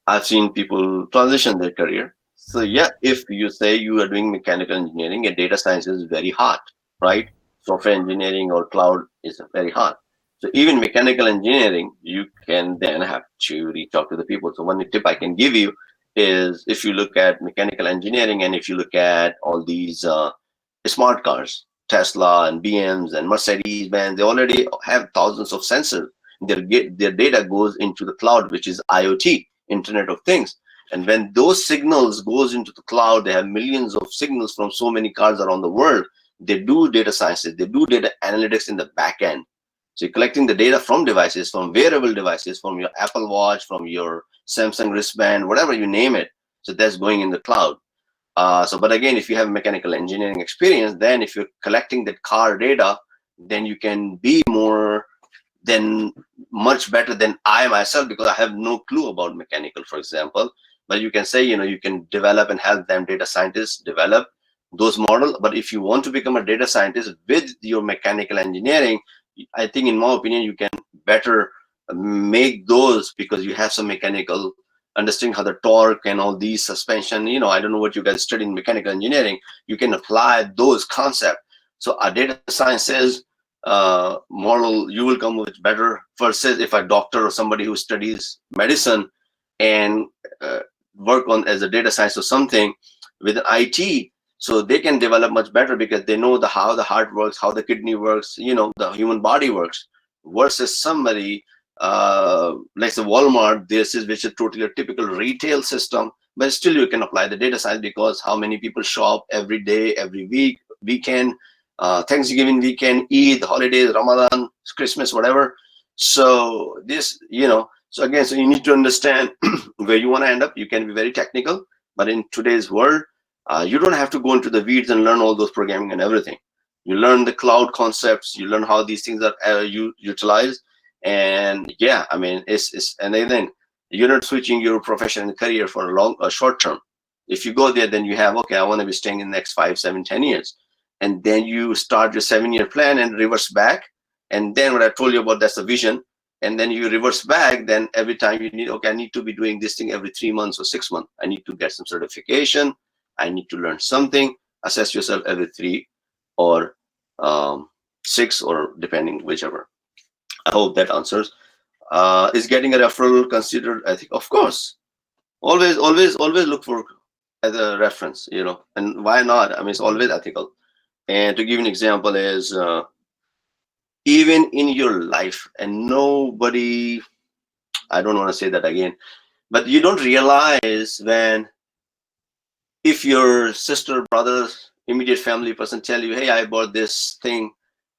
I've seen people transition their career. So yeah, if you say you are doing mechanical engineering and data science is very hard, right? Software engineering or cloud is very hard. So even mechanical engineering, you can then have to reach out to the people. So one tip I can give you is if you look at mechanical engineering and if you look at all these smart cars, Tesla and BMs and Mercedes Benz, they already have thousands of sensors. Their data goes into the cloud, which is IoT, Internet of Things. And when those signals goes into the cloud, they have millions of signals from so many cars around the world. They do data sciences, they do data analytics in the back end. So you're collecting the data from devices, from wearable devices, from your Apple Watch, from your Samsung wristband, whatever you name it. So that's going in the cloud. But again, if you have mechanical engineering experience, then if you're collecting that car data, then you can be more than much better than I myself, because I have no clue about mechanical, for example. But you can say, you can develop and help them data scientists develop those models. But if you want to become a data scientist with your mechanical engineering, I think, in my opinion, you can better make those because you have some mechanical understanding how the torque and all these suspension. I don't know what you guys study in mechanical engineering. You can apply those concepts. So a data science says model you will come with better versus if a doctor or somebody who studies medicine and work on as a data science or something with IT, so they can develop much better because they know how the heart works, how the kidney works, the human body works, versus somebody like the Walmart, this is which is totally a typical retail system, but still you can apply the data science because how many people shop every day, every week, weekend, Thanksgiving weekend, Eid, holidays, Ramadan, Christmas, whatever. So so again, so you need to understand where you want to end up. You can be very technical, but in today's world, you don't have to go into the weeds and learn all those programming and everything. You learn the cloud concepts, you learn how these things are utilized, and yeah, I mean, it's and then you're not switching your profession and career for a short term. If you go there, then you have, okay, I want to be staying in the next 5, 7, 10 years, and then you start your 7-year plan and reverse back. And then what I told you about, that's the vision. And then you reverse back. Then every time you need, okay, I need to be doing this thing every 3 months or 6 months. I need to get some certification. I need to learn something. Assess yourself every 3 or 6, or depending whichever. I hope that answers. Is getting a referral considered? I think, of course, always look for as a reference, and why not? I mean, it's always ethical. And to give an example is even in your life, and nobody I don't want to say that again. But you don't realize when, if your sister, brother, immediate family person tell you, hey, I bought this thing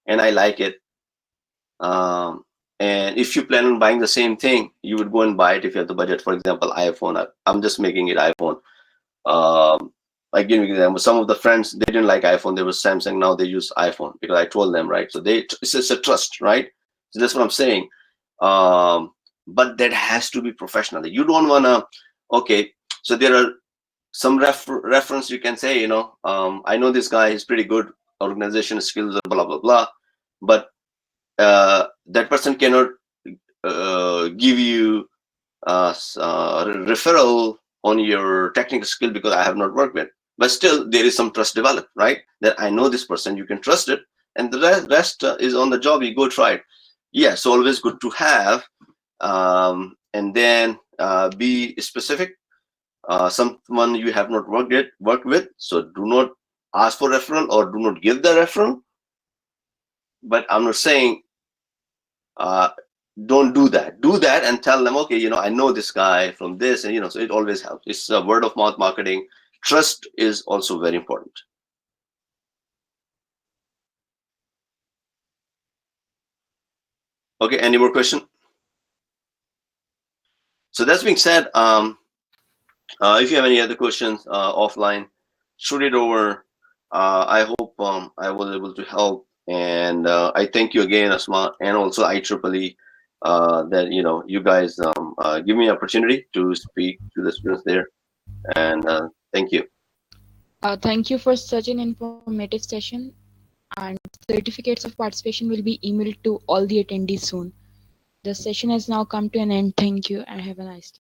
and I like it. And if you plan on buying the same thing, you would go and buy it if you have the budget. For example, iPhone. I'm just making it iPhone. Like giving you example, some of the friends, they didn't like iPhone. They were Samsung. Now they use iPhone because I told them, right? So it's a trust, right? So that's what I'm saying. But that has to be professional. You don't wanna. Okay, so there are some reference you can say. I know this guy is pretty good, organization skills, blah blah blah. But that person cannot give you referral on your technical skill because I have not worked with. But still, there is some trust developed, right? That I know this person, you can trust it, and the rest is on the job. You go try it. Yes, always good to have, and then be specific. Someone you have not worked with, so do not ask for referral or do not give the referral. But I'm not saying uh, don't do that. Do that and tell them, okay, I know this guy from this, and so it always helps. It's a word of mouth marketing. Trust is also very important. Okay, any more question? So that's being said, if you have any other questions offline, shoot it over. I hope I was able to help, and I thank you again, Asma, and also IEEE, that you guys give me opportunity to speak to the students there, and thank you.
Thank you for such an informative session, and certificates of participation will be emailed to all the attendees soon. The session has now come to an end. Thank you and have a nice day.